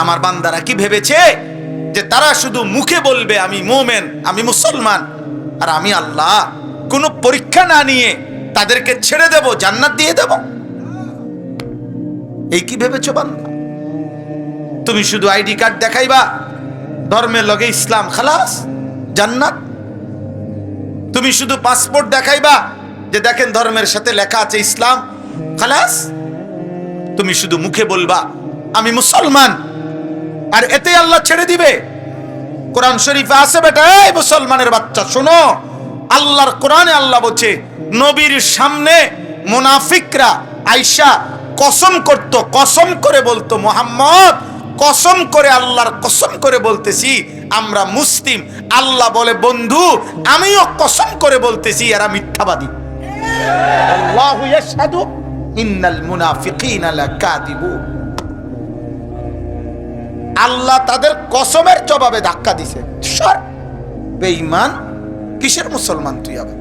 আমার বান্দারা কি ভেবেছে যে তারা শুধু মুখে বলবে আমি মোমেন, আমি মুসলমান, আর আমি আল্লাহ কোনো পরীক্ষা না নিয়ে তাদেরকে ছেড়ে দেব, জান্নাত দিয়ে দেব? এই কি ভেবেছো বান্দা? তুমি শুধু আইডি কার্ড দেখাইবা, ধর্মের লগে ইসলাম, খালাস জান্নাত। তুমি শুধু পাসপোর্ট দেখাইবা যে দেখেন ধর্মের সাথে লেখা আছে ইসলাম, খালাস। তুমি শুধু মুখে বলবা আমি মুসলমান, আর এতে আল্লাহ ছেড়ে দিবে? কোরআন শরীফে আছে বেটা, এই মুসলমানের বাচ্চা শোনো, আল্লাহর কোরআনে আল্লাহ বলছে নবীর সামনে মুনাফিকরা আয়েশা কসম করত, কসম করে বলতো, মুহাম্মদ কসম করে, আল্লাহর কসম করে বলতেছি আমরা মুসলিম। আল্লাহ বলে বন্ধু আমিও কসম করে বলতেছি এরা মিথ্যাবাদী। আল্লাহু ইয়াশহাদু ইন্নাল মুনাফিকিনা লাকাযিবুন। আল্লাহ তাদের কসমের জবাবে ধাক্কা দিছে। সর বেঈমান, কিসের মুসলমান তুই আবার?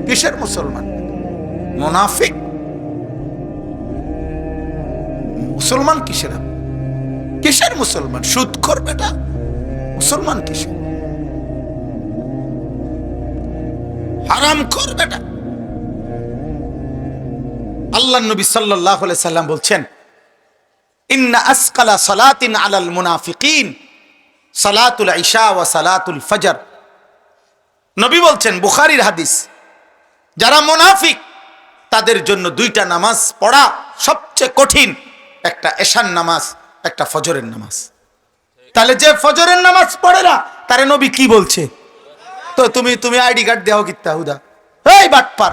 কিসের মুসলমান? মুনাফিক। মুসলমান কিসের? কিসের মুসলমান? সুদখোর বেটা, মুসলমান কিসের? হারামখোর বেটা। আল্লাহ নবী সাল্লাল্লাহু আলাইহি সাল্লাম বলছেন ইন্না আসকালা সালাতিন আলাল মুনাফিকিন সালাতুল ইশা ওয়া সালাতুল ফজর। নবী বলছেন, বুখারীর হাদিস, যারা মুনাফিক তাদের জন্য দুইটা নামাজ পড়া সবচেয়ে কঠিন, একটা এশার নামাজ, একটা ফজরের নামাজ। তাহলে যে ফজরের নামাজ পড়ে না তারে নবী কি বলছে? তো তুমি আইডি কার্ড দেও কিত্তা হুদা? এই বাটপার,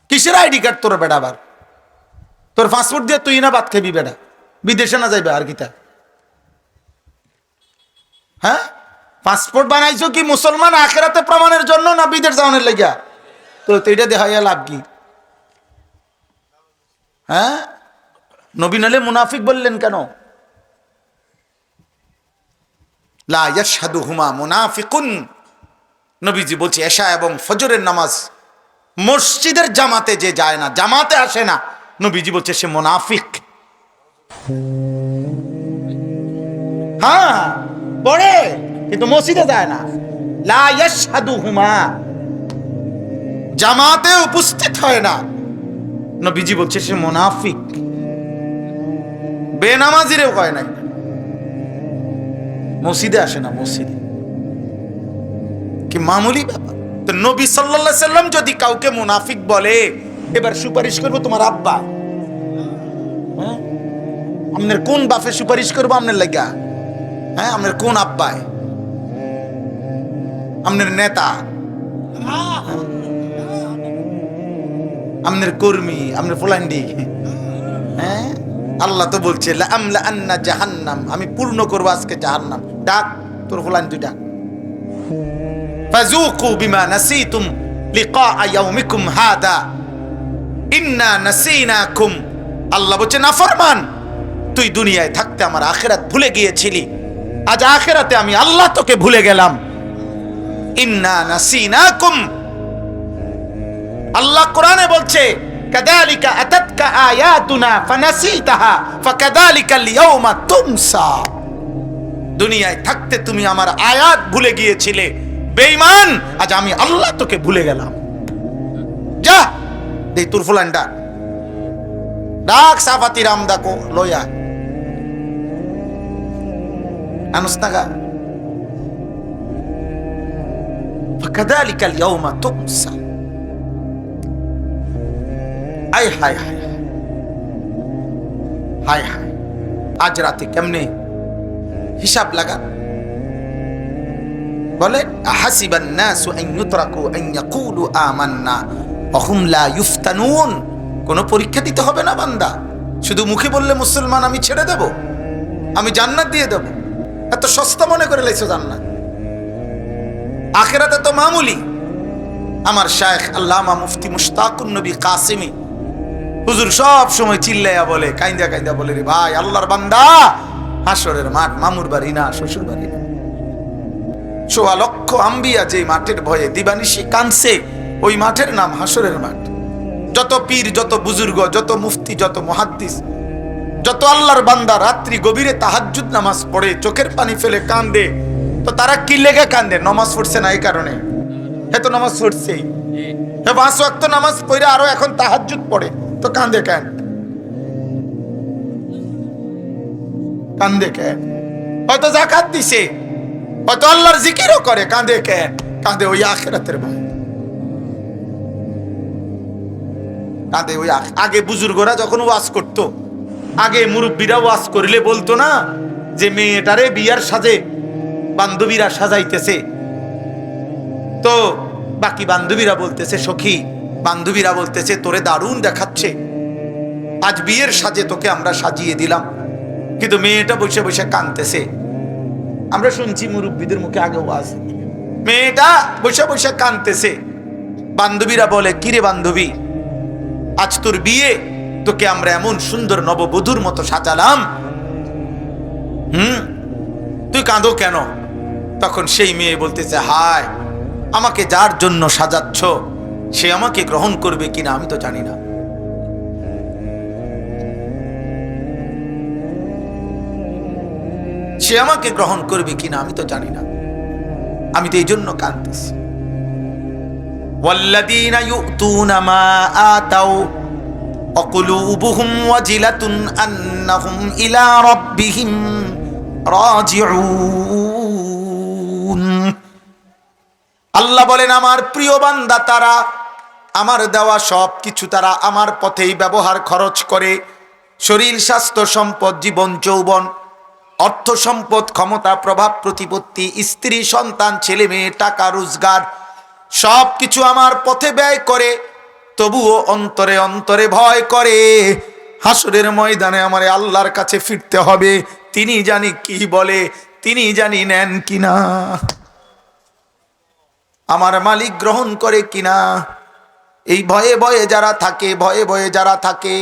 কিসের আইডি কার্ড তোর বেটা? আবার তোর পাসপোর্ট দিয়ে তুই না ভাত খাবি বেটা? বিদেশে না যাইবে আর কিতা? হ্যাঁ, পাসপোর্ট বানাইছো কি মুসলমান আখিরাতে প্রমাণের জন্য না বিদেশ যাওয়ার লাগিয়া? তো এটা দেখাইয়া লাভ কি? হ্যাঁ, নবী নালে মুনাফিক বললেন কেন? লা ইয়াশহাদুহুমা মুনাফিকুন। নবীজি বলছে এশা এবং ফজরের নামাজ মসজিদের জামাতে যে যায় না, জামাতে আসে না, নবীজি বলছে সে মুনাফিক। হ্যাঁ পড়ে কিন্তু মসজিদে যায় না। লা ইয়াশহাদুহুমা, জামাতে উপস্থিত হয় না, নবীজি বলছে সে মুনাফিক। বেনামাজিরেও হয় নাই, মসজিদে আসে না, মসজিদে। কি মামুলি ব্যাপার? তো নবী সাল্লাল্লাহু আলাইহি সাল্লাম যদি কাউকে মুনাফিক বলে, এবার সুপারিশ করবো তোমার আব্বা? হ্যাঁ, আপনার কোন বাপে সুপারিশ করবো আপনার লাগা? হ্যাঁ, আপনার কোন আব্বায়? আপনার নেতা, আপনার কর্মী, আপনার ফলান্ডি? হ্যাঁ, আল্লাহ তো বলছে লাআমলা আন্না জাহান্নাম, আমি পূর্ণ করবো আজকে জাহান্নাম। ডাক তোর ফলান, তুই ডাক। ফাযুকু বিমা নাসিতুম লিকা ইয়াউমিকুম হাদা ইন্না নাসিনাকুম। আল্লাহ বলছে নাফরমান, তুই দুনিয়ায় থাকতে আমার আখিরাত ভুলে গিয়েছিলি, আজ আখিরাতে আমি আল্লাহ তোকে ভুলে গেলাম। ইন্না নাসিনাকুম। আল্লাহ কোরআনে বলছে কাযালিকা আতাতকা আয়াতুনা ফানাসিতাহা ফাকাযালিকাল ইয়াউমা তুনসা। দুনিয়ায় থাকতে তুমি আমার আয়াত ভুলে গিয়েছিলে, বেঈমান, আজ আমি আল্লাহ তোকে ভুলে গেলাম। যা দে তোর ফুলানটা ডাক, সাফাতি রামদা কো লয়া আনুস্তাগা। ফাকাযালিকাল ইয়াউমা তুনসা। আয় হায় হায় হায় হায়, আজ রাতে কেমনে হিসাব লাগা? বলে আহাসিবান নাসু আন ইউতরাকু আন ইয়াকুলু আমান্না ওয়া হুম লা ইফতানুন। কোনো পরীক্ষা দিতে হবে না বান্দা, শুধু মুখে বললে মুসলমান আমি ছেড়ে দেব, আমি জান্নাত দিয়ে দেব। এত সস্তা মনে করে লাইছো জান্নাত? আখিরাতে তো মামুলি। আমার শায়েখ আল্লামা মুফতি মুশতাকুন নবী কাসিমি হুজুর সব সময় চিল্লাইয়া বলে, কাইন্দা কাইন্দা বলে, রে ভাই আল্লাহর বান্দা, হাসরের মাঠ মামুর বাড়ি না, শ্বশুর বাড়ি না। ১৬ লক্ষ আম্বিয়া যে মাঠের ভয়ে দিবানিশি কানছে, ওই মাঠের নাম হাসরের মাঠ। যত পীর, যত বুজুর্গ, যত মুফতি, যত মুহাদ্দিস, যত আল্লাহর বান্দা রাত্রি গভীরে তাহাজ্জুদ নামাজ পড়ে, চোখের পানি ফেলে কান্দে, তো তারা কি লেগে কান্দে? নামাজ পড়ছে না এই কারণে। এত নামাজ পড়ছেই, 5 ওয়াক্ত নামাজ পড়ে আরো এখন তাহাজ্জুদ পড়ে, তো কান্দে কেন? কান্দে কেন? হয়তো যাকাত দিছে, হয়তো আল্লাহর জিকিরও করে, কান্দে কেন? কান্দে ওই আখিরাতের ভয়, কান্দে ওই। আগে বুজুর্গরা যখন ওয়াজ করতো, আগে মুরব্বীরা ওয়াজ করিলে বলতো না যে মেয়েটারে বিয়ার সাজে বান্ধবীরা সাজাইতেছে, তো বাকি বান্ধবীরা বলতেছে, সখী বান্ধবীরা বলতেছে তোরে দারুণ দেখাচ্ছে, আজ বিয়ের সাজে তোকে আমরা সাজিয়ে দিলাম, কিন্তু মেয়েটা বসে বসে কাঁদতেছে। আমরা শুনছি মুরব্বীদের মুখে আগে ওয়াজ, মেয়েটা বসে বসে কাঁদতেছে। বান্ধবীরা বলে, কিরে বান্ধবী, আজ তোর বিয়ে, তোকে আমরা এমন সুন্দর নববধূর মতো সাজালাম, তুই কাঁদো কেন? তখন সেই মেয়ে বলতেছে, হায়, আমাকে যার জন্য সাজাচ্ছ সে আমাকে গ্রহণ করবে কিনা আমি তো জানি না। সে আমাকে গ্রহণ করবে কিনা আমি তো জানি না, আমি তো এই জন্য কাঁদতেছি। ওয়াল্লাযীনা ইউতুনা মা আতাউ ওয়া কুলুবুহুম ওয়াজিলাতুন আন্নাহুম ইলা রাব্বিহিম রাজিউন। আল্লাহ বলেন, আমার প্রিয় বান্দা তারা আমার দেওয়া সব কিছু তারা আমার পথেই ব্যবহার খরচ করে, শরীর, স্বাস্থ্য, সম্পদ, জীবন, যৌবন, অর্থ সম্পদ, ক্ষমতা, প্রভাব, প্রতিপত্তি, স্ত্রী, সন্তান, ছেলে মেয়ে, টাকা, রোজগার, সব কিছু আমার পথে ব্যয় করে, তবুও অন্তরে অন্তরে ভয় করে হাসরের ময়দানে আমারে আল্লাহর কাছে ফিরতে হবে, তিনি জানি কি বলে, তিনি জানি নেন কিনা, আমার মালিক গ্রহণ করে কিনা। এই ভয়ে ভয়ে যারা থাকে, ভয়ে ভয়ে যারা থাকে,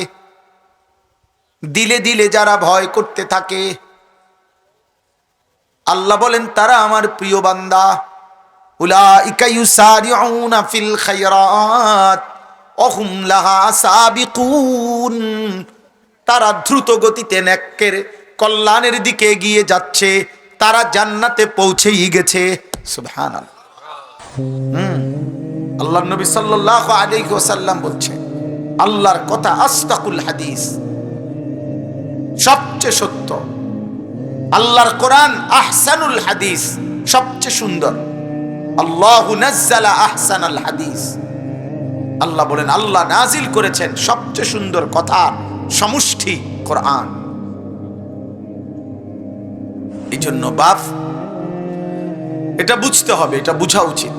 দিলে দিলে যারা ভয় করতে থাকে, আল্লাহ বলেন তারা আমার প্রিয় বান্দা। উলাইকা ইউসারিউনা ফিল খায়রাত ওয়া হুম লাহা সাবিকুন। তারা দ্রুত গতিতে নেকের কল্যাণের দিকে এগিয়ে যাচ্ছে, তারা জান্নাতে পৌঁছেই গেছে। সুবহানাল্লাহ। আল্লাহর নবী সাল্লাল্লাহু আলাইহি ওয়াসাল্লাম বলছে, আল্লাহর কথা আসতাকুল হাদিস, সবচেয়ে সত্য। আল্লাহর কোরআন আহসানুল হাদিস, সবচেয়ে সুন্দর। আল্লাহু নাজ্জালা আহসানাল হাদিস, আল্লাহ বলেন আল্লাহ নাজিল করেছেন সবচেয়ে সুন্দর কথা সমষ্টি কোরআন। এই জন্য বাপ এটা বুঝতে হবে, এটা বোঝা উচিত।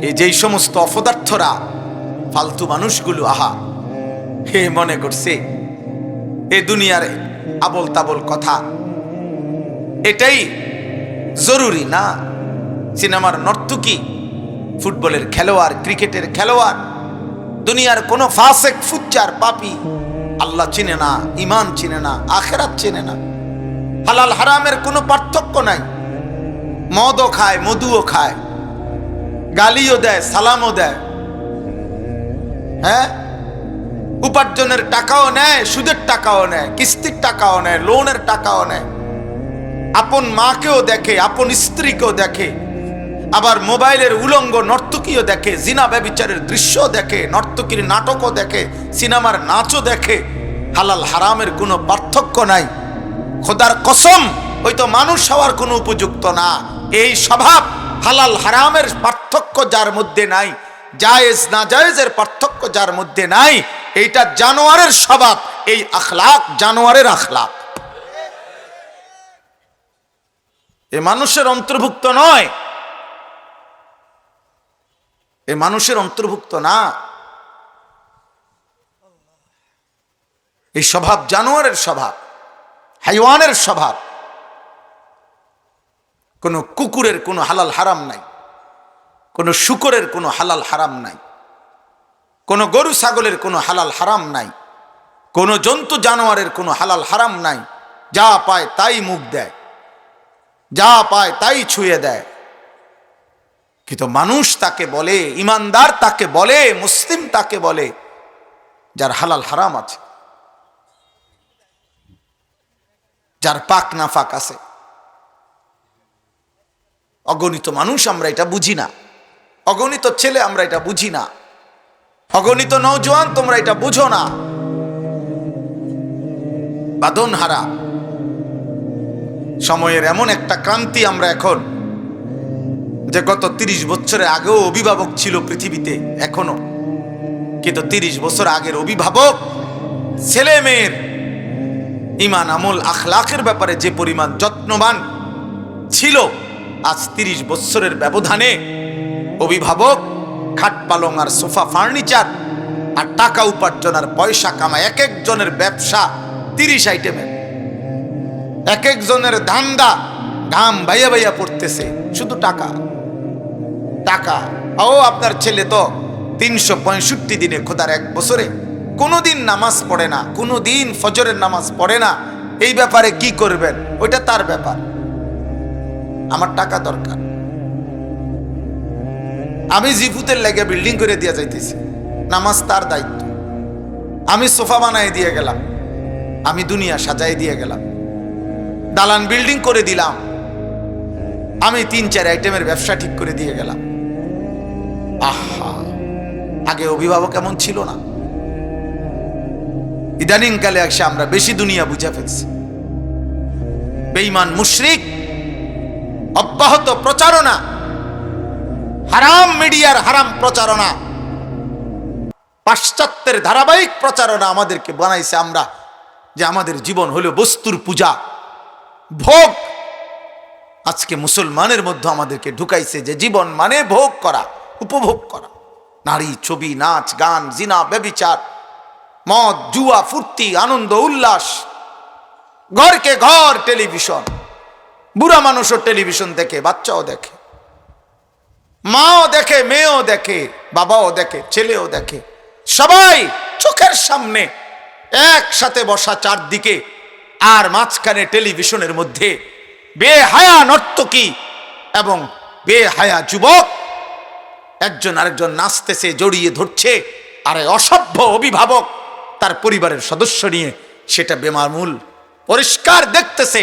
এই যেই সমস্ত অপদার্থরা, ফালতু মানুষগুলো, আহা হে মনে করছে এ দুনিয়ারে আবল তাবল কথা এটাই জরুরি না। সিনেমার নর্তকী, ফুটবলের খেলোয়াড়, ক্রিকেটের খেলোয়াড়, দুনিয়ার কোনো ফাসেক, ফুজ্জার, পাপী, আল্লাহ চিনে না, ইমান চিনে না, আখেরাত চিনে না, হালাল হারামের কোনো পার্থক্য নাই, মদও খায়, মধুও খায়, গালিও দেয়, সালামও দেয়, হ্যাঁ, উপার্জনের টাকাও নেয়, সুদের টাকাও নেয়, কিস্তির টাকাও নেয়, লোনের টাকাও নেয়, আপন মাকেও দেখে, আপন স্ত্রীকেও দেখে, আবার মোবাইলের উলঙ্গ নর্তকীও দেখে, জিনা ব্যভিচারের দৃশ্য দেখে, নর্তকীর নাটকও দেখে, সিনেমার নাচও দেখে। হালাল হারামের কোনো পার্থক্য নাই। খোদার কসম, ওই তো মানুষ হওয়ার কোনো উপযুক্ত না। এই স্বভাব হালাল হারামের পার্থক্য যার মধ্যে নাই, জায়েজ না জায়েজের পার্থক্য যার মধ্যে নাই, এইটা জানোয়ারের স্বভাব। এই আখলাক জানোয়ারের আখলাক, এ মানুষের অন্তর্ভুক্ত নয়, এ মানুষের অন্তর্ভুক্ত না। এই স্বভাব জানোয়ারের স্বভাব, হাইওয়ানের স্বভাব। কোনো কুকুরের কোনো হালাল হারাম নাই, কোনো শূকরের কোনো হালাল হারাম নাই, কোনো গরু ছাগলের কোনো হালাল হারাম নাই, কোনো জন্তু জানোয়ারের কোনো হালাল হারাম নাই। যা পায় তাই মুখ দেয়, যা পায় তাই ছুঁয়ে দেয়। কিন্তু মানুষ তাকে বলে, ইমানদার তাকে বলে, মুসলিম তাকে বলে যার হালাল হারাম আছে, যার পাক না ফাক আছে। অগণিত মানুষ আমরা এটা বুঝি না, অগণিত ছেলে আমরা এটা বুঝি না, অগণিত নওজোয়ান তোমরা এটা বুঝো না। বাঁধন হারা সময়ের এমন একটা ক্রান্তি আমরা এখন, যে গত 30 বছরের আগেও অভিভাবক ছিল পৃথিবীতে এখনো, কিন্তু 30 বছর আগের অভিভাবক ছেলে মেয়ের ইমান আমল আখলাকের ব্যাপারে যে পরিমাণ যত্নবান ছিল, আজ 30 বছরের ব্যবধানে অভিভাবক খাট পালং আর সোফা ফার্নিচার আর টাকা উপার্জন আর পয়সা কামায়, এক একজনের ব্যবসা 30 আইটেমের, এক একজনের ধান্দা ঘাম বাইয়া বাইয়া পড়তেছে শুধু টাকা টাকা। ও আপনার ছেলে তো 365 দিনে খোদার এক বছরে কোনোদিন নামাজ পড়ে না, কোনোদিন ফজরের নামাজ পড়ে না, এই ব্যাপারে কি করবেন? ওইটা তার ব্যাপার, আমার টাকা দরকার। আমি জিফুতের লেগে বিল্ডিং করে দিয়ে যাইতেছি, নামাজ তার দায়িত্ব। আমি সোফা বানাই দিয়ে গেলাম, আমি দুনিয়া সাজাই দিয়ে গেলাম, দালান বিল্ডিং করে দিলাম, আমি 3-4 আইটেমের ব্যবসা ঠিক করে দিয়ে গেলাম। আহা, আগে অভিভাবক এমন ছিল না। ইদানিং কালে এসে আমরা বেশি দুনিয়া বুঝে ফেলছি। বেঈমান মুশরিক অব্যাহত প্রচারণা, হারাম মিডিয়ার হারাম প্রচারণা, পাশ্চাত্যের ধারাবাহিক প্রচারণা আমাদেরকে বানাইছে আমরা যে আমাদের জীবন হলো বস্তুর পূজা, ভোগ। আজকে মুসলমানের মধ্যে আমাদেরকে ঢুকাইছে যে জীবন মানে ভোগ করা, উপভোগ করা, নারী, ছবি, নাচ, গান, জিনা, ব্যভিচার, মদ, জুয়া, ফুর্তি, আনন্দ, উল্লাস, ঘরকে ঘর টেলিভিশন। বুড়া মানুষও টেলিভিশন দেখে, বাচ্চাও দেখে, মাও দেখে, মেয়েও দেখে, বাবাও দেখে, ছেলেও দেখে, সবাই চোখের সামনে একসাথে বসা চারদিকে, আর মাঝখানে টেলিভিশনের মধ্যে বেহায়া নর্তকী এবং বেহায়া যুবক একজন আরেকজন নাচতেছে, জড়িয়ে ধরছে। আর অসভ্য অভিভাবক তার পরিবারের সদস্য নিয়ে সেটা বেমামুল পরিষ্কার দেখতেছে।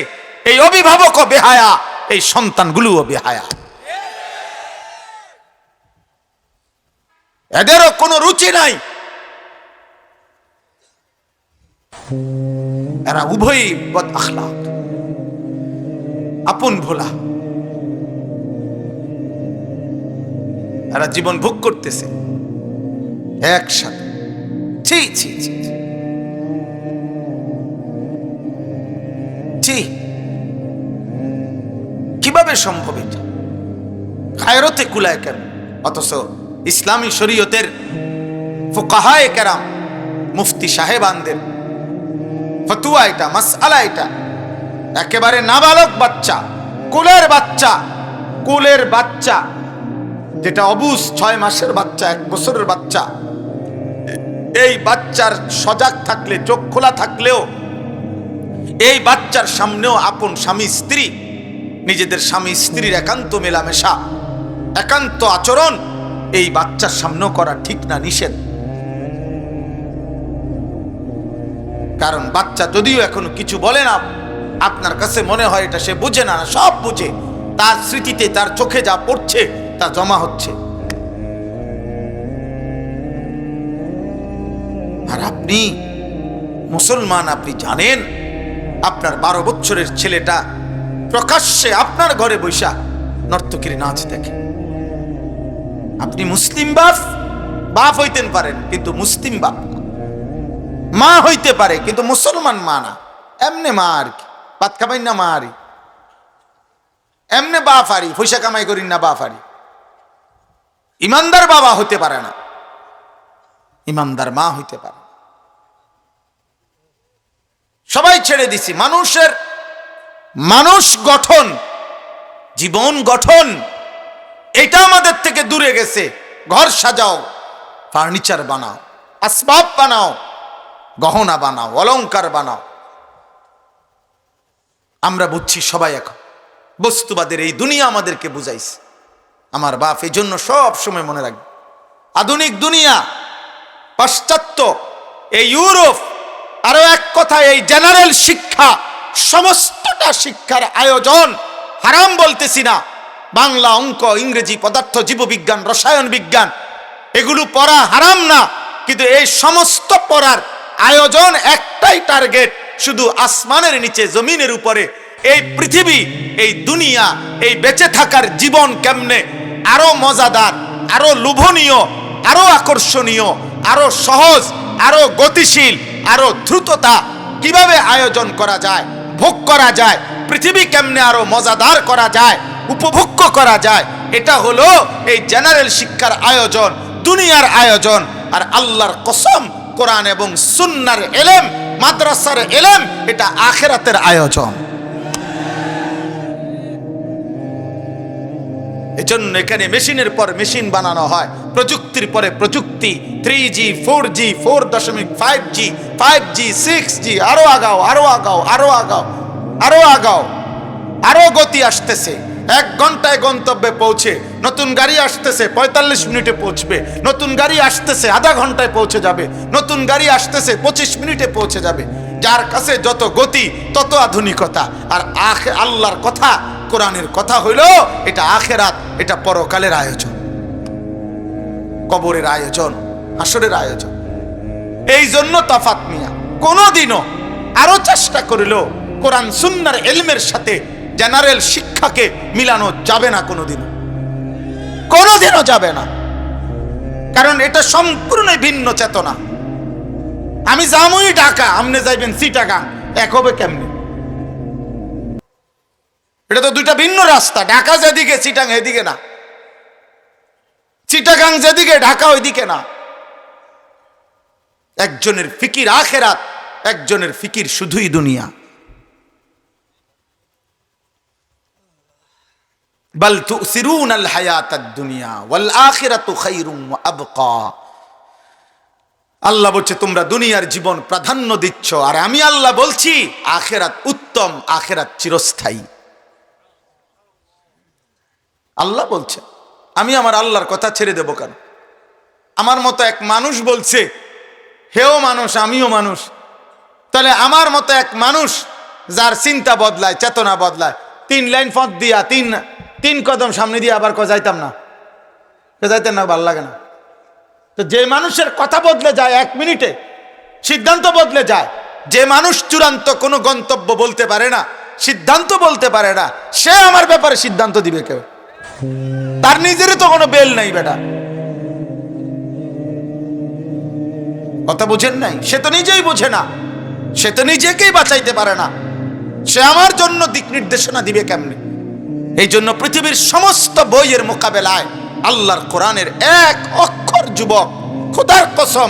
এই অভিভাবকও বেহায়া, এই সন্তানগুলোও বেহায়া, এদেরও কোনো রুচি নাই। এরা উভয়ই বদ আখলাক, আপন ভোলা। এরা জীবন ভোগ করতেছে একসাথে। ছি ছি ছি ছি, কিভাবে সম্ভব এটা? খায়রতে কুলায় কেন? অথচ ইসলামী শরীয়তের ফুকাহায়ে কেরাম, মুফতি সাহেবানদের ফতুয়া এটা, মাসআলা এটা, একেবারে নাবালক বাচ্চা, কুলের বাচ্চা যেটা অবুঝ, 6 মাসের বাচ্চা, 1 বছরের বাচ্চা, এই বাচ্চার সজাগ থাকলে, চোখ খোলা থাকলেও এই বাচ্চার সামনেও আপন স্বামী স্ত্রী, নিজেদের স্বামী স্ত্রীর একান্ত মেলামেশা, একান্ত আচরণ এই বাচ্চার সামনেও করা ঠিক না, নিষেধ। কারণ বাচ্চা যদিও এখনো কিছু বলে না, আপনার কাছে মনে হয় এটা সে বুঝে না, সব বুঝে। তার স্মৃতিতে, তার চোখে যা পড়ছে তা জমা হচ্ছে। আর আপনি মুসলমান, আপনি জানেন আপনার 12 বছরের ছেলেটা প্রকাশ্যে আপনার ঘরে বৈশা নর্তকীর নাচ দেখে। আপনি মুসলিম বাপ হইতেন পারেন, কিন্তু মুসলিম বাপ না। মা হইতে পারে, কিন্তু মুসলমান মা না। এমনে মা আর কি, ভাত খাবাই না মা আরি, এমনে বাপ আরি, পয়সা কামাই করি না বাপ আরি। ইমানদার বাবা হতে পারে না, ইমানদার মা হইতে পারে। সবাই ছেড়ে দিছি। মানুষ গঠন, জীবন গঠন, এটা আমাদের থেকে দূরে গেছে। ঘর সাজাও, ফার্নিচার বানাও, আসবাব বানাও, গহনা বানাও, অলংকার বানাও। আমরা বুঝছি সবাই এখন বস্তুবাদের এই দুনিয়া আমাদেরকে বুঝাইছে। আমার বাপ এই জন্য সব সময় মনে রাখবে, আধুনিক দুনিয়া, পাশ্চাত্য এই ইউরোপ, আরো এক কথা এই জেনারেল শিক্ষা, সমস্তটা শিক্ষার আয়োজন হারাম বলতেছি না। বাংলা, অঙ্ক, ইংরেজি, পদার্থ, জীববিজ্ঞান, রসায়ন বিজ্ঞান এগুলো পড়া হারাম না, কিন্তু এই সমস্ত পড়ার আয়োজন একটাই টার্গেট, শুধু আসমানের নিচে জমিনের উপরে এই পৃথিবী, এই দুনিয়া, এই বেঁচে থাকার জীবন কেমনে আরো মজাদার, আরো লোভনীয়, আরো আকর্ষণীয়, আরো সহজ, আরো গতিশীল, আরো দ্রুততা কিভাবে আয়োজন করা যায়, ভোগ করা যায়, পৃথিবী কেমনে আরো মজাদার করা যায়, উপভোগ্য করা যায়, এটা হলো এই জেনারেল শিক্ষার আয়োজন, দুনিয়ার আয়োজন। আর আল্লাহর কসম, কোরআন এবং সুন্নাহর ইলম, মাদ্রাসার ইলম, এটা আখিরাতের আয়োজন। এজন্য এখানে মেশিনের পর মেশিন বানানো হয়, প্রযুক্তির পরে প্রযুক্তি, 3G 4G 4.5G 5G 6G, আরো আগাও, আরো আগাও, আরো আগাও, আরো আগাও, আরো গতি আসতেছে। 1 ঘন্টায় গন্তব্যে পৌঁছে, নতুন গাড়ি আসতেছে 45 মিনিটে পৌঁছবে, নতুন গাড়ি আসতেছে আধা ঘন্টায় পৌঁছে যাবে, নতুন গাড়ি আসতেছে 25 মিনিটে পৌঁছে যাবে। যার কাছে যত গতি তত আধুনিকতা। আর আল্লাহর কথা, কোরআনের কথা হইল এটা আখেরাত, এটা পরকালের আয়োজন, কবরের আয়োজন, হাসরের আয়োজন। এই জন্য তফাত মিয়া কোনদিনও আরো চেষ্টা করিল কোরআন সুন্নাহর ইলমের সাথে জেনারেল শিক্ষাকে মিলানো যাবে না, কোনোদিনও, কোনোদিনও যাবে না। কারণ এটা সম্পূর্ণ ভিন্ন চেতনা। আমি যামই ঢাকা, আপনি যাইবেন চিটাগাং, এক হবে কেমনে? এটা তো দুইটা ভিন্ন রাস্তা। ঢাকা যেদিকে, চিটাং এদিকে না, চিটাগাং যেদিকে, ঢাকা ওইদিকে না। একজনের ফিকির আখেরাত, একজনের ফিকির শুধুই দুনিয়া। বাল তুসিরুনাল হায়াতাদ দুনিয়া ওয়াল আখিরাতু খায়রুম ওয়া আবকা। আল্লাহ বলছে তোমরা দুনিয়ার জীবন প্রাধান্য দিচ্ছ, আর আমি আল্লাহ বলছি আখিরাত উত্তম, আখিরাত চিরস্থায়ী। আল্লাহ বলছে, আমি আমার আল্লাহর কথা ছেড়ে দেব কেন? আমার মতো এক মানুষ বলছে, হেও মানুষ আমিও মানুষ, তাহলে আমার মতো এক মানুষ যার চিন্তা বদলায়, চেতনা বদলায়, 3 লাইন পথ দিয়া, তিন কদম সামনে দিয়ে আবার যাইতাম না, যাইতেন না, ভাল লাগে না। তো যে মানুষের কথা বদলে যায় 1 মিনিটে, সিদ্ধান্ত বদলে যায়, যে মানুষ চূড়ান্ত কোনো গন্তব্য বলতে পারে না, সিদ্ধান্ত বলতে পারে না, সে আমার ব্যাপারে সিদ্ধান্ত দিবে কেউ? তার নিজেরই তো কোনো বেল নাই বেটা, কথা বুঝেন নাই? সে তো নিজেই বোঝে না, সে তো নিজেকেই বাঁচাইতে পারে না, সে আমার জন্য দিক নির্দেশনা দিবে কেমনে? এই জন্য পৃথিবীর সমস্ত বইয়ের মোকাবেলায় আল্লাহর কোরআনের এক অক্ষর, যুবক খোদার কসম,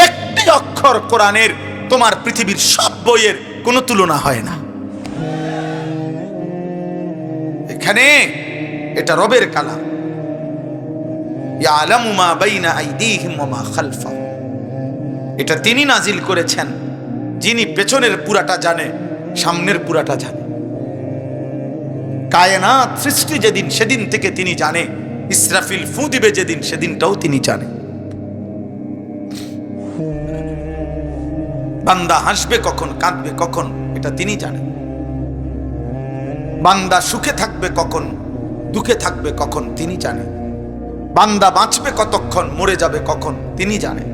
একটি অক্ষর কোরআনের তোমার পৃথিবীর সব বইয়ের কোনো তুলনা হয় না। এখানে এটা রবের কালাম। ইয়ালামু মা বাইনা আইদিহিম ওয়া মা খালফাহুম, এটা তিনি নাজিল করেছেন, যিনি পেছনের পুরাটা জানে, সামনের পুরাটা জানে। কায়নাত সৃষ্টি যেদিন, সেদিন থেকে তিনি জানে। ইসরাফিল ফু দিবে যেদিন, সেদিনটাও তিনি জানে। বান্দা হাসবে কখন, কাঁদবে কখন, এটা তিনি জানেন। বান্দা সুখে থাকবে কখন, দুঃখে থাকবে কখন, তিনি জানেন। বান্দা বাঁচবে কতক্ষণ, মরে যাবে কখন, তিনি জানেন।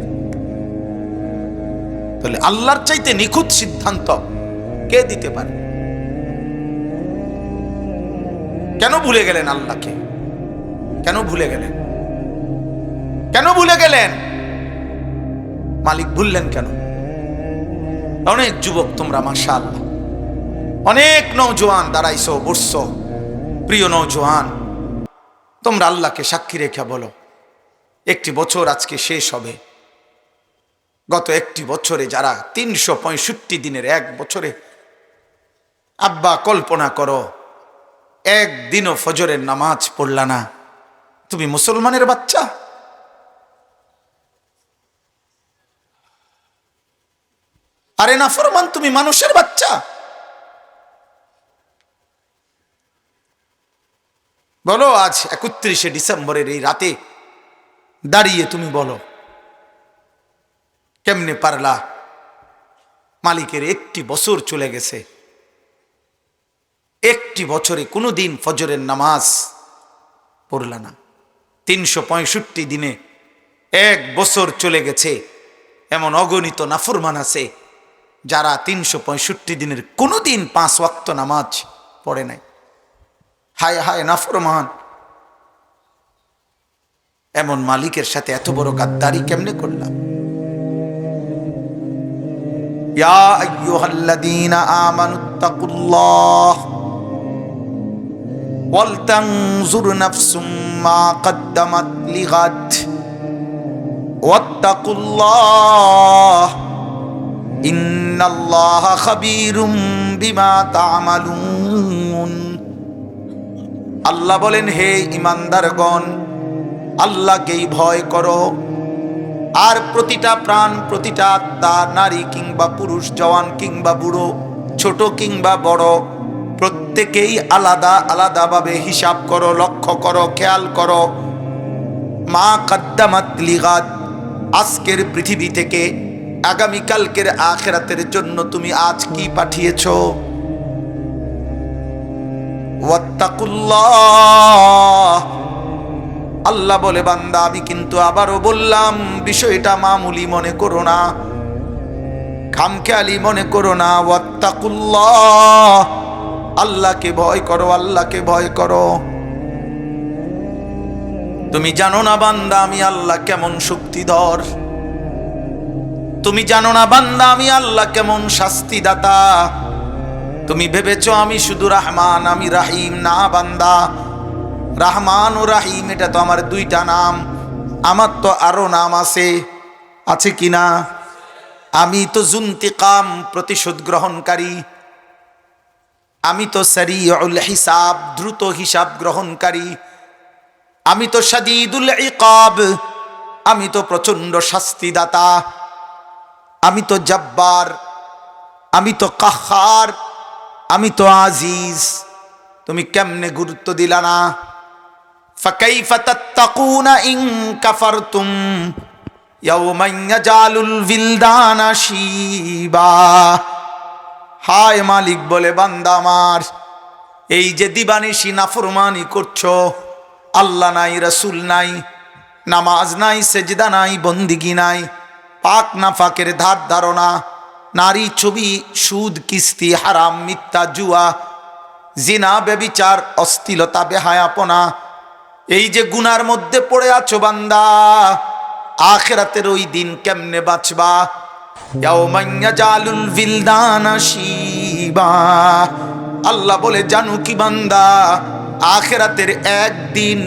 তাহলে আল্লাহর চাইতে নিখুঁত সিদ্ধান্ত কে দিতে পারে? কেন ভুলে গেলেন আল্লাহকে? কেন ভুলে গেলেন? কেন ভুলে গেলেন? মালিক ভুললেন কেন? অনেক যুবক তোমরা মাশাআল্লাহ, অনেক নওজোয়ান দাঁড়াইছো, বসছো, প্রিয় নওজোয়ান, তোমরা আল্লাহকে সাক্ষী রেখে বলো, একটি বছর আজকে শেষ হবে। গত একটি বছরে যারা 365 দিনের এক বছরে, আব্বা কল্পনা করো একদিনও ফজরের নামাজ পড়লা না, তুমি মুসলমানের বাচ্চা? আরে নাফরমান, তুমি মানুষের বাচ্চা। বলো আজ 31শে ডিসেম্বরের এই রাতে দাঁড়িয়ে তুমি বলো, কেমনে পারলা? মালিকের 1টি বছর চলে গেছে, 1টি বছরে কোনো দিন ফজরের নামাজ পড়লা না। 365 দিনে 1 বছর চলে গেছে। এমন অগণিত নাফরমান আছে যারা 365 দিনের কোনো দিন 5 ওয়াক্ত নামাজ পড়ে নাই। হায় হায় নাফরমান, এমন মালিকের সাথে এত বড় গাদ্দারি কেমনে করলাম? ইয়া আইয়ুহাল্লাযীনা আমানুত্তাকুল্লাহ ওয়াল তানজুর নাফসুম মা কদ্দামাত লিগাদ ওয়াত্তাকুল্লাহ ইন্নাল্লাহা খাবীরুম বিমা তা'মালুন। আল্লাহ বলেন, হে ঈমানদারগণ, আল্লাহকেই ভয় করো, আর প্রতিটা প্রাণ, প্রতিটা আত্মা, নারী কিংবা পুরুষ, জওয়ান কিংবা বুড়ো, ছোট কিংবা বড়, প্রত্যেকেই আলাদা আলাদাভাবে হিসাব করো, লক্ষ্য করো, খেয়াল করো। মা কদ্দামাত লিগাদ, আজকের পৃথিবী থেকে আগামীকালকের আখিরাতের জন্য তুমি আজ কি পাঠিয়েছো। ওয়াত্তাকুল্লাহ, আল্লাহ বলে বান্দা আমি কিন্তু আবারও বললাম, বিষয়টা মামুলি মনে করো না, খামখেয়ালি মনে করো না। ওয়াত্তাকুল্লাহ, আল্লাহকে ভয় করো, আল্লাহকে ভয় করো। তুমি জানো না বান্দা আমি আল্লাহ কেমন শক্তিধর, তুমি জানো না বান্দা আমি আল্লাহ কেমন শাস্তিদাতা। তুমি ভেবেছো আমি শুধু রহমান, আমি রাহিম। না বান্দা, রহমান ও রাহিম এটা তো আমার 2টা নাম, আমার তো আরো নাম আছে, আছে কি না? আমি তো জুনতিকাম, প্রতিশোধ গ্রহণকারী। আমি তো সারিউল হিসাব, দ্রুত হিসাব গ্রহণকারী। আমি তো শাদীদুল ইকাব, আমি তো প্রচন্ড শাস্তিদাতা। আমি তো জব্বার, আমি তো কাহ্হার, আমি তো আজিজ। তুমি কেমনে গুরুত্ব দিলা না? ফাকাইফা তাত্তাকুনা ইন কাফারতুম ইয়াওমান ইয়াজালুল বিলদানা শিবা। হায় মালিক বলে বান্দা আমার, এই যে দিবানিশি নাফরমানি করছো, আল্লাহ নাই, রাসূল নাই, নামাজ নাই, সেজদা নাই, বন্দিগি নাই, পাক না ফাকের ধার ধারণা, নারী ছবি, সুদ, কিস্তি, হারাম, মিথ্যা, জুয়া, জিনা, ব্যভিচার, অশ্লীলতা, বেহায়াপনা, এই যে গুনার মধ্যে পড়ে আছো বান্দা, আখিরাতের ওই দিন কেমনে বাঁচবা? ইয়াওমান ইয়াজালুল বিলদানা শিবা। আল্লাহ বলে জানো কি বান্দা, আখিরাতের একদিন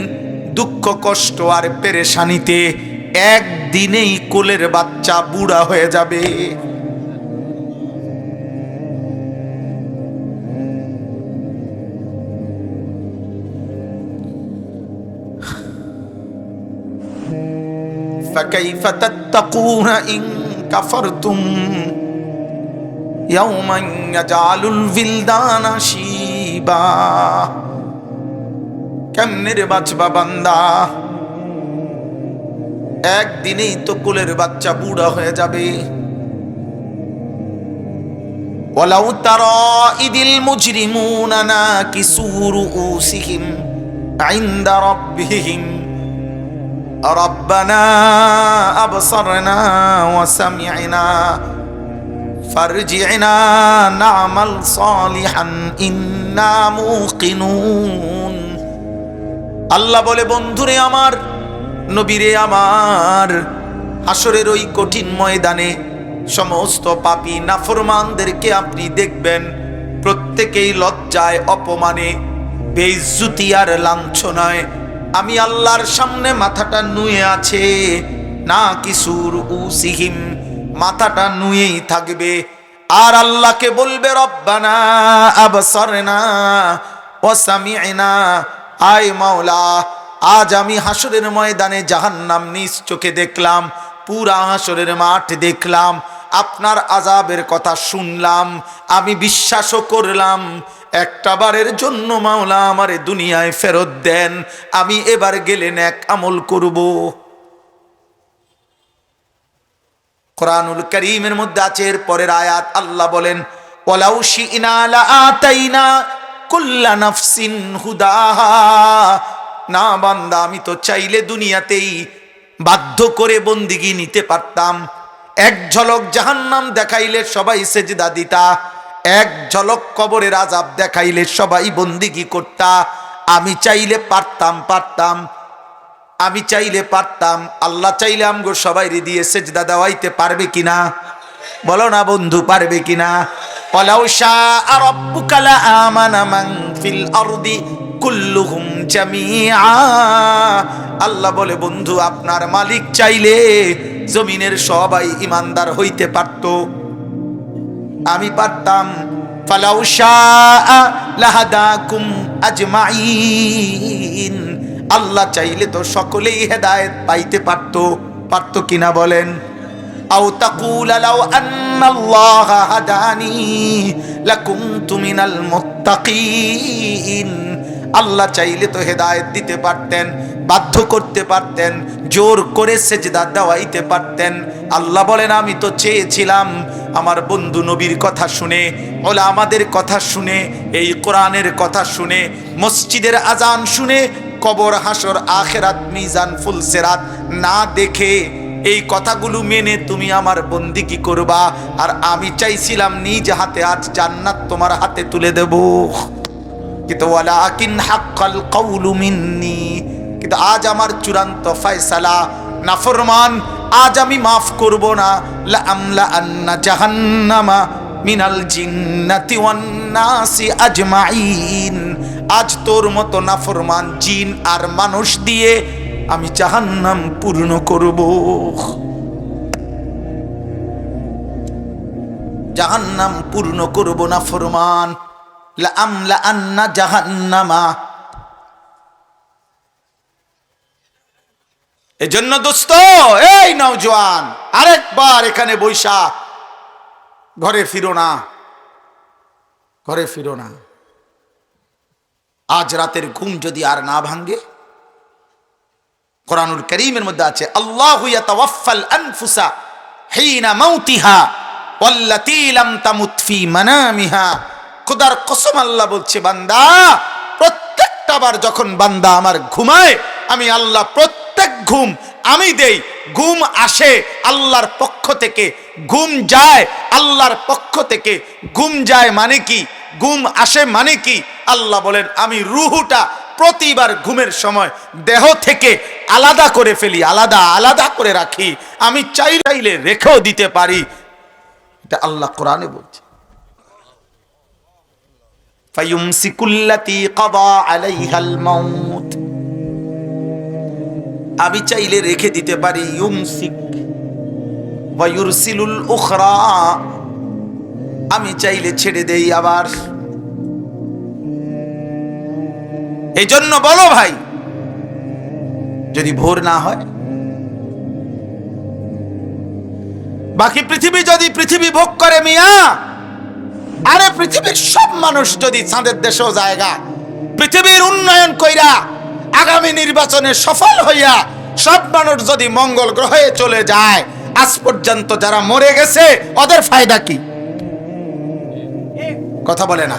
দুঃখ, কষ্ট আর পেরেশানিতে একদিনেই কোলের বাচ্চা বুড়া হয়ে যাবে। ফাকাইফা তাত্তাকুনা ইন কাফারতুম ইয়াওমান ইয়াজালুল বিলদানা শিবা। কেমনে রে বাঁচবা বান্দা, একদিনেই তো কোলের বাচ্চা বুড়া হয়ে যাবে। ওয়ালাউ তারা ইদিল মুজরিমুনা নাকিসু রুউসিহিম ইনদা রাব্বিহিম রব্বানা আবসারনা ওয়া সামি'না ফারজি'না না'মাল সালিহান ইন্না মুকিনুন। আল্লাহ বলে বন্ধুরে আমার, নবীরে আমার, হাসরের ওই কঠিন ময়দানে সমস্ত পাপী নাফরমানদেরকে আপনি দেখবেন প্রত্যেকেই লজ্জায়, অপমানে, বেইজ্জতি আর লাঞ্ছনায় আমি আল্লাহর সামনে মাথাটা নুয়ে আছে। না কিসুর উসিহিম, মাথাটা নুয়েই থাকবে আর আল্লাহকে বলবে রব্বানা আবসারনা ওয়া সামি'না। আয় মাওলা, আজ আমি হাসরের ময়দানে জাহান্নাম নিজ চোখে দেখলাম, পুরা হাসরের মাঠ দেখলাম, আপনার আযাবের কথা শুনলাম, আমি বিশ্বাসও করলাম। একটা বারের জন্য মাওলা আমারে দুনিয়ায় ফেরত দেন, আমি এবার গেলে নেক আমল করব। কোরআনুল কারীমের মধ্যে আছে এর পরের আয়াত, আল্লাহ বলেন ওয়ালাউ শি'না লাআতাইনা কুল্লা নাফসিন হুদাহা। না বান্দা, আমি তো চাইলে দুনিয়াতেই বাধ্য করে বন্দিগি নিতে পারতাম। এক ঝলক জাহান্নাম দেখাইলে সবাই সেজদা দিতা, এক ঝলক কবরের আযাব দেখাইলে সবাই বন্দিগি করতা। আমি চাইলে পারতাম, আমি চাইলে পারতাম। আল্লাহ চাইলে আমগো সবাই দিয়ে সেজদা দেওয়াইতে পারবে কিনা? বলো না বন্ধু, পারবে কিনা? ওয়ালাউ শাআ রাব্বুকা লাআমানা মান ফিল আরদি কুল্লুহুম জামিআ। আল্লাহ বলে বন্ধু, আপনার মালিক চাইলে জমিনের সবাই ঈমানদার হইতে পারত, আমি পারতাম। ফালাউ শাআ লাহাদাকুম আজমাইন। আল্লাহ চাইলে তো সকলেই হেদায়েত পাইতে পারতো কিনা বলেন? আও তাকুলা লাউ আন্নাল্লাহা হাদানি লাকুনতু মিনাল মুত্তাকিন। আল্লাহ চাইলে তো হেদায়েত দিতে পারতেন, বাধ্য করতে পারতেন, জোর করে সেজদা দেওয়াইতে পারতেন। আল্লাহ বলেন আমি তো চেয়েছিলাম আমার বন্ধু নবীর কথা শুনে, ওলামাদের কথা শুনে, এই কোরআনের কথা শুনে, মসজিদের আজান শুনে, কবর হাসর আখিরাত মিজান ফুলসেরাত না দেখে এই কথাগুলো মেনে তুমি আমার বন্দিগি করবা। আর আমি চাইছিলাম নিজ হাতে আজ জান্নাত তোমার হাতে তুলে দেব। কিন্তু ওয়ালাকিন হাক্কাল কাউলু মিন্নি, কিন্তু আজ আমার চূড়ান্ত ফয়সালা, নাফরমান আজ আমি মাফ করব না। লা আমলা আন্না জাহান্নামা মিনাল জিন্নাতি ওয়ান নাসি আজমাইন। আজ তোর মতো নাফরমান জিন আর মানুষ দিয়ে আমি জাহান্নাম পূর্ণ করব, জাহান্নাম পূর্ণ করব নাফরমান। লা আমলা আন্না জাহান্নামা। এজন্য দোস্ত, এই নওজোয়ান, আরেকবার এখানে বৈশা ঘরে ফিরো না, ঘরে ফিরো না। আজ রাতের ঘুম যদি আর না ভাঙ্গে, কোরআনুল কারীমের মধ্যে আছে আল্লাহু ইয়াতাওয়াফাল আনফুসা হিনা মাউতিহা ওয়াল্লাতী লাম তামুত ফি মানামিহা। খোদার কসম আল্লাহ বলছে, বান্দা প্রত্যেকটা বার যখন বান্দা আমার ঘুমায়, আমি আল্লাহ প্রত্যেক ঘুম আমি দেই। ঘুম আসে আল্লাহর পক্ষ থেকে, ঘুম যায় আল্লাহর পক্ষ থেকে। ঘুম যায় মানে কি, ঘুম আসে মানে কি? আল্লাহ বলেন আমি রুহুটা প্রতিবার ঘুমের সময় দেহ থেকে আলাদা করে ফেলি, আলাদা করে রাখি। আমি চাইলে রেখেও দিতে পারি। এটা আল্লাহ কোরআনে বলছে। ফায়ুমসিকুল্লাতী কাদা আলাইহাল মাউত। আমি চাইলে রেখে দিতে পারি, ইউমসিক ওয়া ইউরসিলুল উখরা। আমি চাইলে ছেড়ে দেই আবার। এই জন্য বলো ভাই, যদি ভোর না হয়, বাকি পৃথিবী যদি পৃথিবী ভোগ করে মিয়া, আরে পৃথিবীর সব মানুষ যদি চাঁদের দেশেও জায়গা, পৃথিবীর উন্নয়ন কইরা আগামী নির্বাচনে সফল হইয়া সব মানুষ যদি মঙ্গল গ্রহে চলে যায়, আজ পর্যন্ত যারা মরে গেছে ওদের ফায়দা কি? কথা বলে না,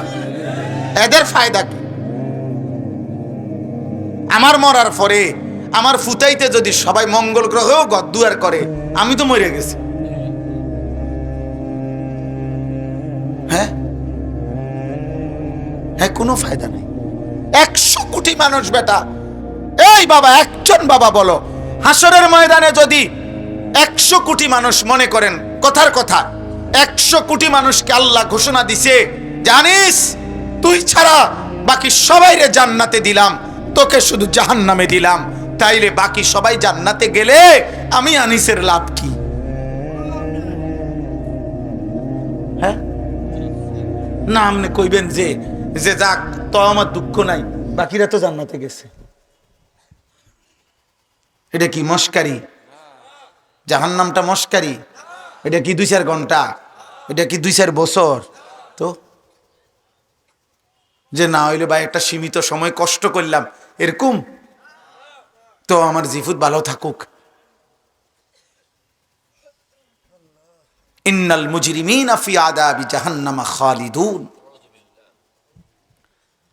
এদের ফায়দা কি? আমার মরার পরে আমার ফুতাইতে যদি সবাই মঙ্গল গ্রহেও গদ্দুয়ার করে, আমি তো মরে গেছি। হ্যাঁ, কোনো ফায়দা নেই। 100 কোটি মানুষ বেটা, এই বাবা একজন বাবা বলো, হাসরের ময়দানে যদি 100 কোটি মানুষ, মনে করেন কথার কথা 100 কোটি মানুষকে আল্লাহ ঘোষণা দিছে, জানিস তুই ছাড়া বাকি সবাইরে জান্নাতে দিলাম, তোকে শুধু জাহান্নামে দিলাম। তাইলে বাকি সবাই জান্নাতে গেলে আমি আনিসের লাভ কি? হ্যাঁ না, আপনি কইবেন যে যাক তো আমার দুঃখ নাই, বাকিরা তো জান্নাতে গেছে। এটা কি মস্কারি? জাহান্নামটা মস্কারি? এটা কি 2-4 ঘন্টা? এটা কি 2-4 বছর? তো যে না হইলে ভাই একটা সীমিত সময় কষ্ট করলাম, এরকম তো আমার জিফুত ভালো থাকুক। ইন্নাল মুজরিমিনা ফি আযাবি জাহান্নামা খালিদুন।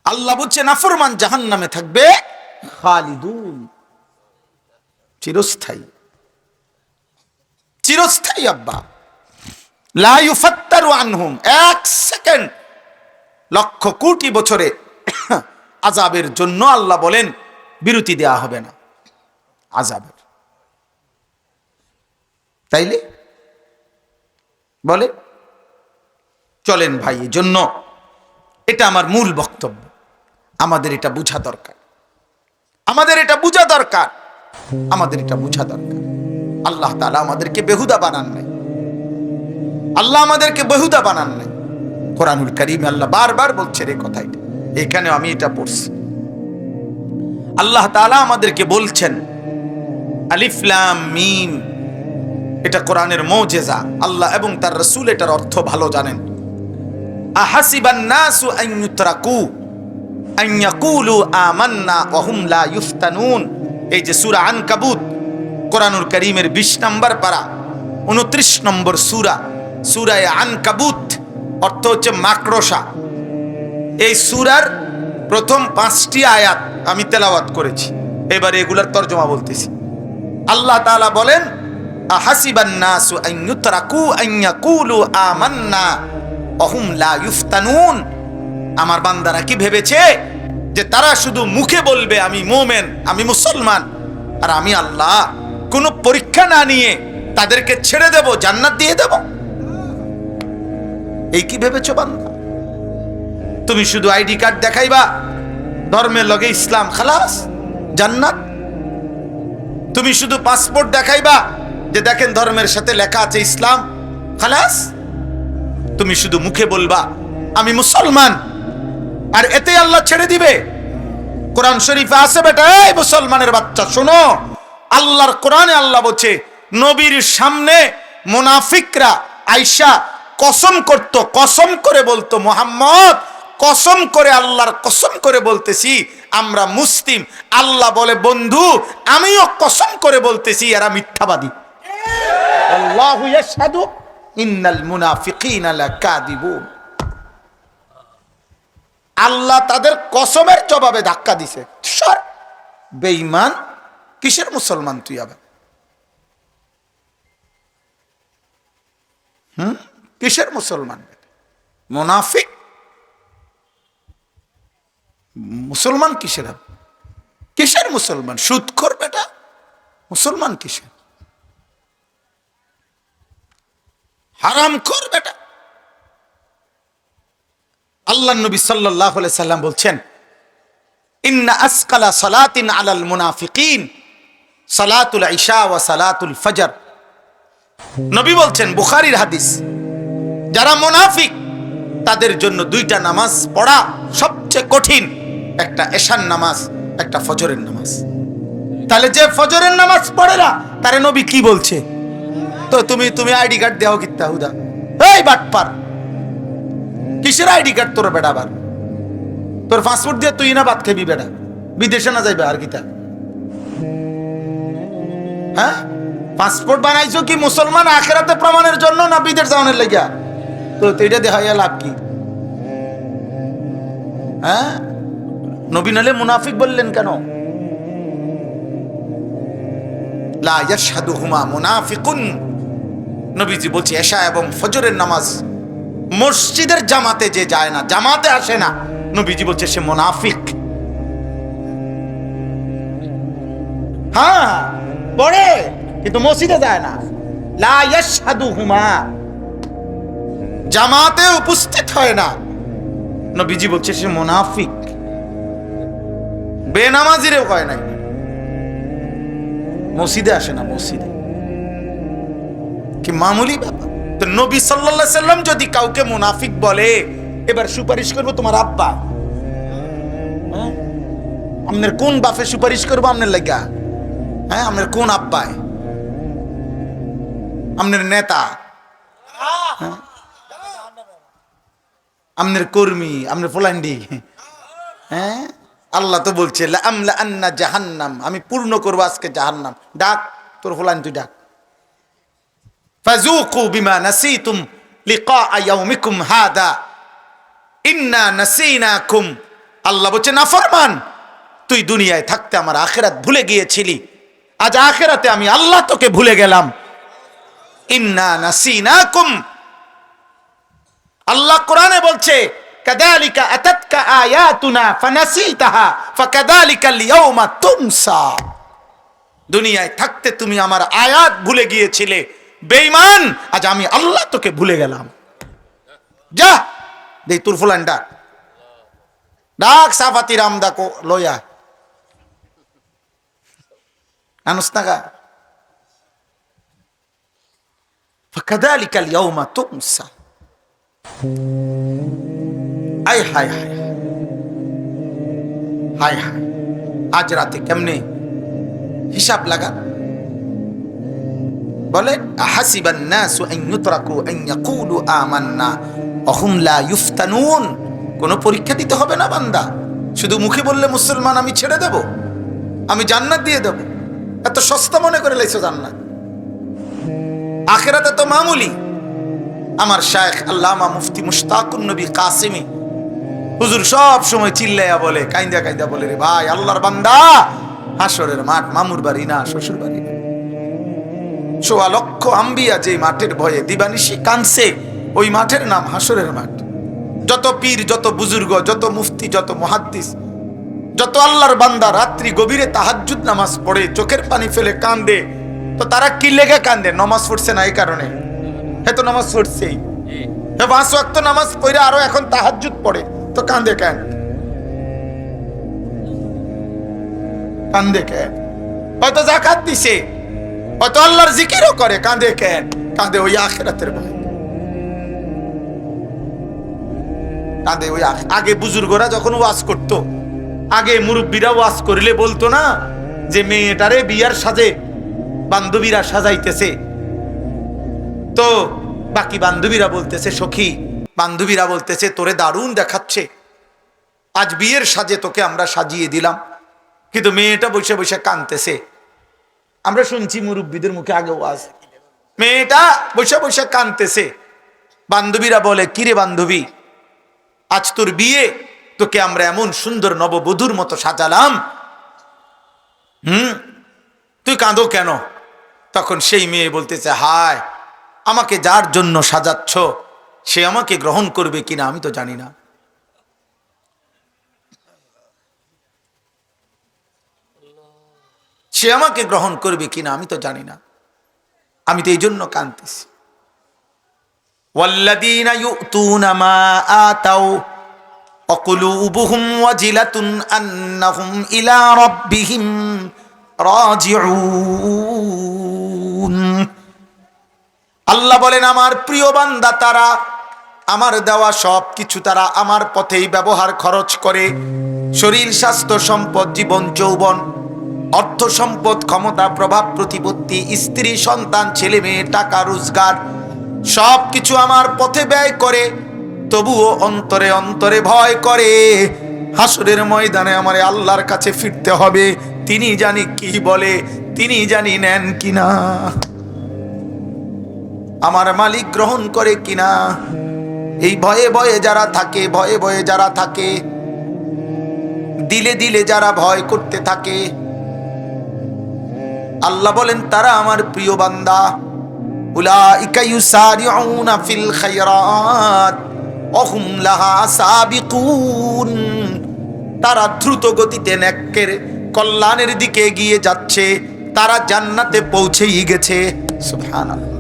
আল্লাহ বলছে নাফরমান জাহান্নামে থাকবে খালিদুন, চিরস্থায়ী, চিরস্থায়ী। আব্বা লা ইউফাত্তারু আনহুম, এক সেকেন্ড লক্ষ কোটি বছরে আযাবের জন্য আল্লাহ বলেন বিরতি দেয়া হবে না আযাবের। তাইলে বলে চলেন ভাই, এই জন্য এটা আমার মূল বক্তব্য। আমাদের এটা বোঝা দরকার, আমাদের এটা বোঝা দরকার, আমাদের এটা বোঝা দরকার। আল্লাহ তাআলা আমাদেরকে বেহুদা বানান নাই, আল্লাহ আমাদেরকে বেহুদা বানান নাই। কোরআনুল কারীমে আল্লাহ বারবার বলছেন এই কথাটা, এখানে আমি এটা পড়ছি। আল্লাহ তাআলা আমাদেরকে বলছেন আলিফ লাম মিম, এটা কোরআনের মুজিজা। আল্লাহ এবং তার রাসূল এটার অর্থ ভালো জানেন। আহাসিবান নাসু আন ইউতরাকু আন ইয়াকুলু আমান্না ওয়া হুম লা ইফতানুন। এই যে সূরা আনকাবুত, কোরআনুল কারীমের 20 নম্বর পারা, 29 নম্বর সূরা, সূরা আনকাবুত অর্থ হচ্ছে মাকড়সা। এই সূরার প্রথম 5টি আয়াত আমি তেলাওয়াত করেছি, এবারে এগুলার তরজমা বলতেছি। আল্লাহ তাআলা বলেন আহাসিবান নাসু আন ইউতরাকু আন ইয়াকুলু আমান্না ওয়া হুম লা ইফতানুন। আমার বান্দারা কি ভেবেছে যে তারা শুধু মুখে বলবে আমি মুমিন, আমি মুসলমান, আর আমি আল্লাহ কোনো পরীক্ষা না নিয়ে তাদেরকে ছেড়ে দেব, জান্নাত দিয়ে দেব? এই কি ভেবেছো বান্দা? তুমি শুধু আইডি কার্ড দেখাইবা, ধর্মের লগে ইসলাম, খালাস জান্নাত। তুমি শুধু পাসপোর্ট দেখাইবা যে দেখেন ধর্মের সাথে লেখা আছে ইসলাম, খালাস। তুমি শুধু মুখে বলবা আমি মুসলমান, আর এতে আল্লাহ ছেড়ে দিবে? কোরআন শরীফে আছে বেটা, এই মুসলমানের বাচ্চা শোনো, আল্লাহর কোরআনে আল্লাহ বলছে নবীর সামনে মুনাফিকরা আয়েশা কসম করত, কসম করে বলতো মুহাম্মদ কসম করে, আল্লাহর কসম করে বলতেছি আমরা মুসলিম। আল্লাহ বলে বন্ধু আমিও কসম করে বলতেছি এরা মিথ্যাবাদী। আল্লাহু ইয়াশহাদু ইন্নাল মুনাফিকিনা লাকাযিবুন। আল্লাহ তাদের কসমের জবাবে ধাক্কা দিছে। সর বেঈমান, কিসের মুসলমান তুই আবার? কিসের মুসলমান? মুনাফিক। মুসলমান কিসের? কিসের মুসলমান? সুদখোর বেটা, মুসলমান কিসের? হারামখোর বেটা। আল্লাহ নবী সাল্লাল্লাহু আলাইহি সাল্লাম বলছেন ইন্না আসকালা সালাতিন আলাল মুনাফিকিন সালাতুল ইশা ওয়া সালাতুল ফজর। নবী বলছেন, বুখারীর হাদিস, যারা মুনাফিক তাদের জন্য 2টা নামাজ পড়া সবচেয়ে কঠিন, একটা এশার নামাজ, একটা ফজরের নামাজ। তাহলে যে ফজরের নামাজ পড়ে না তারে নবী কি বলছে? তো তুমি আইডি কার্ড দাও কিত্তা হুদা, এই বাটপার, কিসের আইডি কার্ড তোর বেটা? আবার তোর পাসপোর্ট দিয়ে তুই না ভাত খাবি বেটা, বিদেশে না যাইবে আর কিতা? হ্যাঁ, পাসপোর্ট বানাইছো কি মুসলমান আখিরাতে প্রমাণের জন্য না বিদেশ যাওয়ার লাগিয়া? তো এটা দেখাইয়া লাভ কি? হ্যাঁ, নবী নালে মুনাফিক বললেন কেন? লা ইয়াশহাদুহুমা মুনাফিকুন। নবীজি বলছে এশা এবং ফজরের নামাজ মসজিদের জামাতে যে যায় না, জামাতে আসে না, নবীজি বলছে সে মুনাফিক। হ্যাঁ পড়ে কিন্তু মসজিদে যায় না। লা ইয়াশহাদুহুমা, জামাতে উপস্থিত হয় না, নবীজি বলছে সে মুনাফিক। বেনামাজিরেও হয় নাই, মসজিদে আসে না, মসজিদে কি মামুলি ব্যাপার? তো নবী সাল্লাল্লাহু আলাইহি সাল্লাম যদি কাউকে মুনাফিক বলে, এবার সুপারিশ করবো তোমার আব্বা? আপনার কোন বাপে সুপারিশ করবো আপনার লাগা? হ্যাঁ, আপনার কোন আব্বায়? আপনার নেতা, আপনার কর্মী, আপনার ফলান্ডি? হ্যাঁ, আল্লাহ তো বলছে লা আমলা আন্না জাহান্নাম, আমি পূর্ণ করবো আজকে জাহান্নাম। ডাক তোর ফলান, তুই ডাক। ফাযুকু বিমা নাসিতুম লিকা ইয়াউমিকুম হাদা ইন্না নাসিনাকুম। আল্লাহ বলছে, নাফরমান, তুই দুনিয়ায় থাকতে আমার আখিরাত ভুলে গিয়েছিলি, আজ আখিরাতে আমি আল্লাহ তোকে ভুলে গেলাম। ইন্না নাসিনাকুম। আল্লাহ কোরআনে বলছে, কাযালিকা আতাতকা আয়াতুনা ফানাসিতাহা ফাকাযালিকাল ইয়াউমা তুনসা। দুনিয়ায় থাকতে তুমি আমার আয়াত ভুলে গিয়েছিলে, বেঈমান, আজ আমি আল্লাহ তোকে ভুলে গেলাম। যা দেই তোর ফুলান ডাক, ডাক সাফাতি রামদা কো লয়া আনুস নাগা। ফাকাযালিকাল ইয়াউমা তুনসা। আয় হায় হায় হায় হায়, আজ রাতে কেমনে হিসাব লাগা। বলে আহাসিবান নাসু আন ইউতরাকু আন ইয়াকুলু আমান্না ওয়া হুম লা ইফতানুন। কোনো পরীক্ষা দিতে হবে না বান্দা, শুধু মুখে বললে মুসলমান আমি ছেড়ে দেব, আমি জান্নাত দিয়ে দেব, এত সস্তা মনে করে লাইছো জান্নাত? আখিরাতে তো মামুলি। আমার শায়েখ আল্লামা মুফতি মুশতাকুন নবী কাসেমি হুজুর সব সময় চিল্লাইয়া বলে, কাইন্দা কাইন্দা বলে, রে ভাই আল্লাহর বান্দা, হাসরের মাঠ মামুর বাড়ি না, শ্বশুর বাড়ি না। ১৬ লক্ষ আম্বিয়া যে মাঠের ভয়ে দিবানিশি কানছে, ওই মাঠের নাম হাসরের মাঠ। যত পীর, যত বুজুর্গ, যত মুফতি, যত মুহাদ্দিস, যত আল্লাহর বান্দা রাত্রি গভীরে তাহাজ্জুদ নামাজ পড়ে চোখের পানি ফেলে কান্দে, তো তারা কি লেগে কান্দে? নামাজ পড়ছে না এই কারণে। হ্যাঁ, তো নামাজ পড়ছেই, হ্যাঁ ৫ ওয়াক্ত নামাজ পড়ে আরো এখন তাহাজ্জুদ পড়ে, তো কান্দে কেন? কান্দে কেন? হয়তো যাকাত দিছে, হয়তো আল্লাহর জিকিরও করে, কান্দে কেন? কান্দে ওই আখিরাতের ভয়, কান্দে ওই। আগে বুজুর্গরা যখন ওয়াজ করতো, আগে মুরব্বীরা ওয়াজ করিলে বলতো না যে মেয়েটারে বিয়ার সাজে বান্ধবীরা সাজাইতেছে, তো বাকি বান্ধবীরা বলতেছে, সখী বান্ধবীরা বলতেছে তোরে দারুণ দেখাচ্ছে, আজ বিয়ের সাজে তোকে আমরা সাজিয়ে দিলাম, কিন্তু মেয়েটা বসে বসে কাঁদতেছে। আমরা শুনছি মুরব্বীদের মুখে আগে ওয়াজ, মেয়েটা বসে বসে কাঁদতেছে। বান্ধবীরা বলে, কিরে বান্ধবী, আজ তোর বিয়ে, তোকে আমরা এমন সুন্দর নববধূর মতো সাজালাম, তুই কাঁদো কেন? তখন সেই মেয়ে বলতেছে, হায়, আমাকে যার জন্য সাজাচ্ছ সে আমাকে গ্রহণ করবে কিনা আমি তো জানি না। সে আমাকে গ্রহণ করবে কিনা আমি তো জানি না, আমি তো এই জন্য কাঁদতেছি। ওয়াল্লাযীনা ইউতুনা মা আতাউ ওয়া কুলুবুহুম ওয়াজিলাতুন আন্নাহুম ইলা রাব্বিহিম রাজিউন। আল্লাহ বলেন, আমার প্রিয় বান্দা তারা আমার দেওয়া সব কিছু তারা আমার পথেই ব্যবহার খরচ করে, শরীর, স্বাস্থ্য, সম্পদ, জীবন, যৌবন, অর্থ সম্পদ, ক্ষমতা, প্রভাব, প্রতিপত্তি, স্ত্রী, সন্তান, ছেলে মেয়ে, টাকা, রোজগার, সব কিছু আমার পথে ব্যয় করে, তবুও অন্তরে অন্তরে ভয় করে হাসরের ময়দানে আমার আল্লাহর কাছে ফিরতে হবে, তিনি জানি কি বলে, তিনি জানি নেন কিনা, আমার মালিক গ্রহণ করে কিনা। এই ভয়ে ভয়ে যারা থাকে, ভয়ে ভয়ে যারা থাকে, দিলে দিলে যারা ভয় করতে থাকে, আল্লাহ বলেন তারা আমার প্রিয় বান্দা। উলাইকা ইউসারিউনা ফিল খায়রাত ওয়া হুম লাহা সাবিকুন। তারা দ্রুত গতিতে নেকের কল্যাণের দিকে এগিয়ে যাচ্ছে, তারা জান্নাতে পৌঁছেই গেছে। সুবহানাল্লাহ।